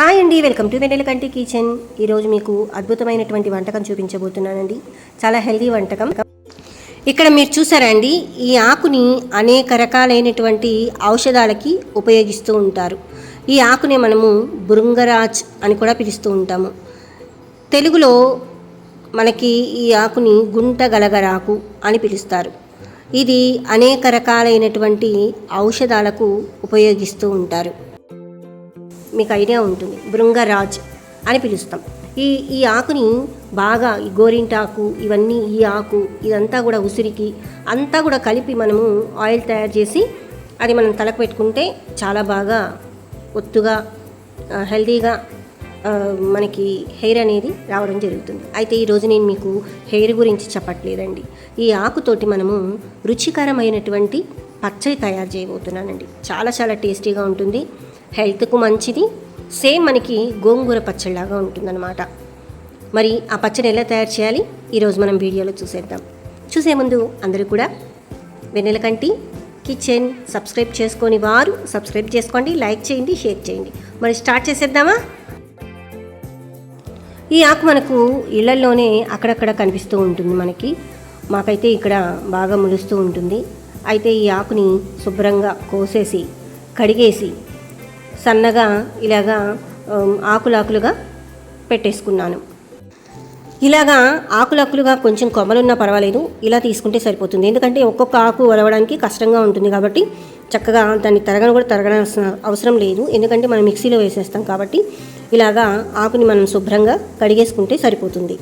Hi అండి, welcome to Vennelakanti kitchen. ఈరోజు మీకు అద్భుతమైనటువంటి వంటకం చూపించబోతున్నానండి. చాలా హెల్దీ వంటకం. ఇక్కడ మీరు చూసారా అండి, ఈ ఆకుని అనేక రకాలైనటువంటి ఔషధాలకి ఉపయోగిస్తూ ఉంటారు. ఈ ఆకునే మనము భృంగరాజ్ అని కూడా పిలుస్తూ ఉంటాము. తెలుగులో మనకి ఈ ఆకుని గుంట గలగరాకు అని పిలుస్తారు. ఇది అనేక రకాలైనటువంటి ఔషధాలకు ఉపయోగిస్తూ ఉంటారు. మీకు ఐడియా ఉంటుంది, భృంగరాజ్ అని పిలుస్తాం. ఈ ఆకుని బాగా ఈ గోరింటాకు ఇవన్నీ ఈ ఆకు ఇదంతా కూడా ఉసిరికి అంతా కూడా కలిపి మనము ఆయిల్ తయారు చేసి అది మనం తలకు పెట్టుకుంటే చాలా బాగా ఒత్తుగా హెల్తీగా మనకి హెయిర్ అనేది రావడం జరుగుతుంది. అయితే ఈరోజు నేను మీకు హెయిర్ గురించి చెప్పట్లేదండి. ఈ ఆకుతోటి మనము రుచికరమైనటువంటి పచ్చడి తయారు చేయబోతున్నానండి. చాలా చాలా టేస్టీగా ఉంటుంది, హెల్త్కు మంచిది. సేమ్ మనకి గోంగూర పచ్చడిలాగా ఉంటుందన్నమాట. మరి ఆ పచ్చడి ఎలా తయారు చేయాలి ఈరోజు మనం వీడియోలో చూసేద్దాం. చూసే ముందు అందరూ కూడా వెన్నెలకంటి కిచెన్ సబ్స్క్రైబ్ చేసుకొని వారు సబ్స్క్రైబ్ చేసుకోండి, లైక్ చేయండి, షేర్ చేయండి. మరి స్టార్ట్ చేసేద్దామా? ఈ ఆకు మనకు ఇళ్లల్లోనే అక్కడక్కడ కనిపిస్తూ ఉంటుంది. మాకైతే ఇక్కడ బాగా ములుస్తూ ఉంటుంది. అయితే ఈ ఆకుని శుభ్రంగా కోసేసి కడిగేసి సన్నగా ఇలాగా ఆకులాకులుగా పెట్టేసుకున్నాను. ఇలాగా ఆకులాకులుగా కొంచెం కొమ్మలున్నా పర్వాలేదు, ఇలా తీసుకుంటే సరిపోతుంది. ఎందుకంటే ఒక్కొక్క ఆకు వలవడానికి కష్టంగా ఉంటుంది కాబట్టి చక్కగా దాన్ని తరగనాల్సిన అవసరం లేదు. ఎందుకంటే మనం మిక్సీలో వేసేస్తాం కాబట్టి ఇలాగా ఆకుని మనం శుభ్రంగా కడిగేసుకుంటే సరిపోతుంది.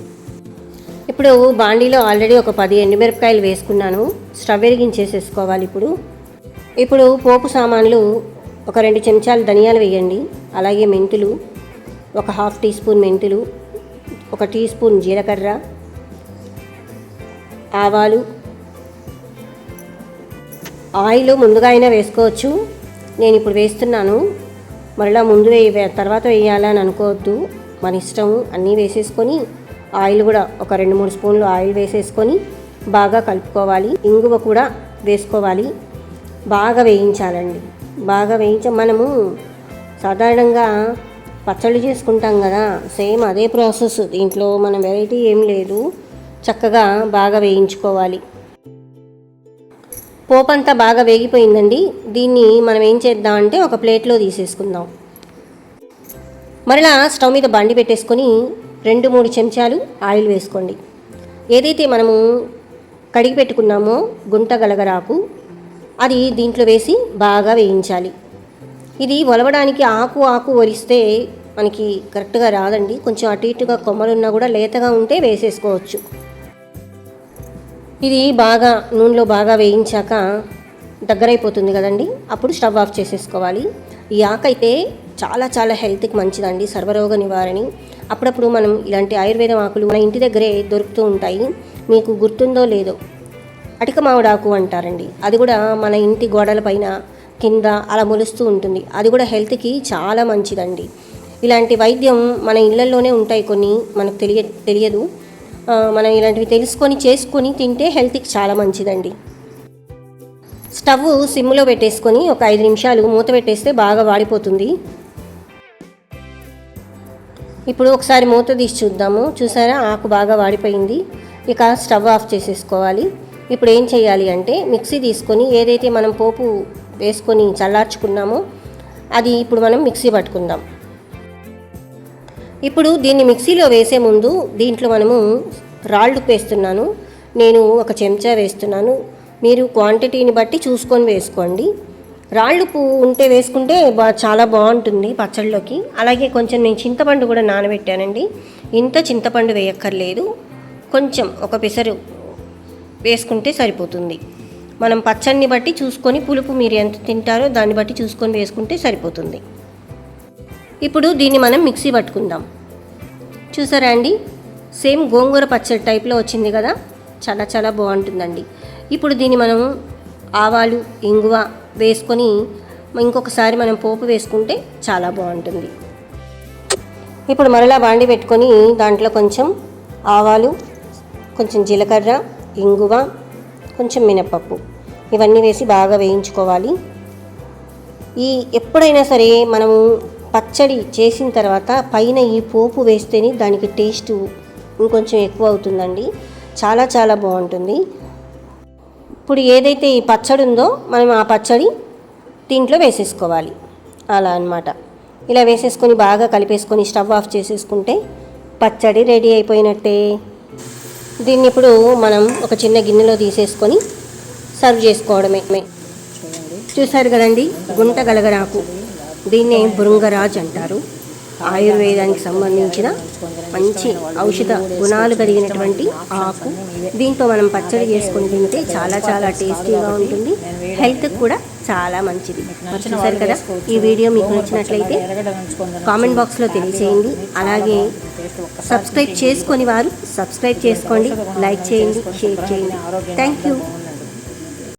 ఇప్పుడు బాండీలో ఆల్రెడీ ఒక 10 ఎండుమిరపకాయలు వేసుకున్నాను. స్టవ్ వెలిగించేసేసుకోవాలి. ఇప్పుడు పోపు సామాన్లు ఒక 2 చెంచాలు ధనియాలు వేయండి. అలాగే మెంతులు, ఒక 1/2 టీ స్పూన్ మెంతులు, 1 టీ స్పూన్ జీలకర్ర, ఆవాలు, ఆయిల్ ముందుగా అయినా వేసుకోవచ్చు. నేను ఇప్పుడు వేస్తున్నాను. మరలా ముందు తర్వాత వేయాలని అనుకోవద్దు, మన ఇష్టం. అన్నీ వేసేసుకొని ఆయిల్ కూడా ఒక 2-3 స్పూన్లు ఆయిల్ వేసేసుకొని బాగా కలుపుకోవాలి. ఇంగువ కూడా వేసుకోవాలి. బాగా వేయించాలండి. మనము సాధారణంగా పచ్చళ్ళు చేసుకుంటాం కదా, సేమ్ అదే ప్రాసెస్. దీంట్లో మన వెరైటీ ఏం లేదు. చక్కగా బాగా వేయించుకోవాలి. పోపు అంతా బాగా వేగిపోయిందండి. దీన్ని మనం ఏం చేద్దామంటే ఒక ప్లేట్లో తీసేసుకుందాం. మరలా స్టవ్ మీద బండి పెట్టేసుకొని 2-3 చెంచాలు ఆయిల్ వేసుకోండి. ఏదైతే మనము కడిగి పెట్టుకున్నామో గుంట గలగరాకు అది దీంట్లో వేసి బాగా వేయించాలి. ఇది ఒలవడానికి ఆకు ఒలిస్తే మనకి కరెక్ట్గా రాదండి. కొంచెం అటు ఇటుగా కొమ్మలున్నా కూడా లేతగా ఉంటే వేసేసుకోవచ్చు. ఇది బాగా నూనెలో బాగా వేయించాక దగ్గరైపోతుంది కదండి, అప్పుడు స్టవ్ ఆఫ్ చేసేసుకోవాలి. ఈ ఆకు అయితే చాలా చాలా హెల్త్కి మంచిదండి, సర్వరోగ నివారణి. అప్పుడప్పుడు మనం ఇలాంటి ఆయుర్వేదం ఆకులు మన ఇంటి దగ్గరే దొరుకుతూ ఉంటాయి. మీకు గుర్తుందో లేదో, అటిక మామిడాకు అంటారండి. అది కూడా మన ఇంటి గోడల పైన కింద అలా మొలుస్తూ ఉంటుంది. అది కూడా హెల్త్కి చాలా మంచిదండి. ఇలాంటి వైద్యం మన ఇళ్లలోనే ఉంటాయి, కొన్ని మనకు తెలియదు. మనం ఇలాంటివి తెలుసుకొని చేసుకొని తింటే హెల్త్కి చాలా మంచిదండి. స్టవ్ సిమ్లో పెట్టేసుకొని ఒక 5 నిమిషాలు మూత పెట్టేస్తే బాగా వాడిపోతుంది. ఇప్పుడు ఒకసారి మూత తీసి చూద్దాము. చూసారా, ఆకు బాగా వాడిపోయింది. ఇక స్టవ్ ఆఫ్ చేసేసుకోవాలి. ఇప్పుడు ఏం చేయాలి అంటే మిక్సీ తీసుకొని ఏదైతే మనం పోపు వేసుకొని చల్లార్చుకున్నామో అది ఇప్పుడు మనం మిక్సీ పట్టుకుందాం. ఇప్పుడు దీన్ని మిక్సీలో వేసే ముందు దీంట్లో మనము రాళ్ళు వేస్తున్నాను. నేను 1 చెంచా వేస్తున్నాను. మీరు క్వాంటిటీని బట్టి చూసుకొని వేసుకోండి. రాళ్ళుప్పు ఉంటే వేసుకుంటే చాలా బాగుంటుంది పచ్చళ్ళలోకి. అలాగే కొంచెం నేను చింతపండు కూడా నానబెట్టానండి. ఇంత చింతపండు వేయక్కర్లేదు, కొంచెం ఒక పెసరు వేసుకుంటే సరిపోతుంది. మనం పచ్చడిని బట్టి చూసుకొని, పులుపు మీరు ఎంత తింటారో దాన్ని బట్టి చూసుకొని వేసుకుంటే సరిపోతుంది. ఇప్పుడు దీన్ని మనం మిక్సీ పట్టుకుందాం. చూసారా అండి, సేమ్ గోంగూర పచ్చడి టైప్లో వచ్చింది కదా, చాలా చాలా బాగుంటుందండి. ఇప్పుడు దీన్ని మనం ఆవాలు, ఇంగువ వేసుకొని ఇంకొకసారి మనం పోపు వేసుకుంటే చాలా బాగుంటుంది. ఇప్పుడు మరలా బాండి పెట్టుకొని దాంట్లో కొంచెం ఆవాలు, కొంచెం జీలకర్ర, ఇంగువ, కొంచెం మినపప్పు ఇవన్నీ వేసి బాగా వేయించుకోవాలి. ఎప్పుడైనా సరే మనము పచ్చడి చేసిన తర్వాత పైన ఈ పోపు వేస్తేనే దానికి టేస్ట్ ఇంకొంచెం ఎక్కువ అవుతుందండి. చాలా చాలా బాగుంటుంది. ఇప్పుడు ఏదైతే ఈ పచ్చడి ఉందో మనం ఆ పచ్చడి దీంట్లో వేసేసుకోవాలి. అలా అన్నమాట. ఇలా వేసేసుకొని బాగా కలిపేసుకొని స్టవ్ ఆఫ్ చేసేసుకుంటే పచ్చడి రెడీ అయిపోయినట్టే. దీన్ని ఇప్పుడు మనం ఒక చిన్న గిన్నెలో తీసేసుకొని సర్వ్ చేసుకోవడమే. చూసారు కదండి, గుంట గలగరాకు, దీన్నే భృంగరాజ్ అంటారు. ఆయుర్వేదానికి సంబంధించిన మంచి ఔషధ గుణాలు కలిగినటువంటి ఆకు. దీంతో మనం పచ్చడి చేసుకొని తింటే చాలా చాలా టేస్టీగా ఉంటుంది. హెల్త్కి కూడా చాలా మంచిది. చూసారు కదా, ఈ వీడియో మీకు నచ్చినట్లయితే కామెంట్ బాక్స్లో తెలియచేయండి. అలాగే సబ్స్క్రైబ్ చేసుకొని వారు సబ్స్క్రైబ్ చేసుకోండి, లైక్ చేయండి, షేర్ చేయండి. Thank you.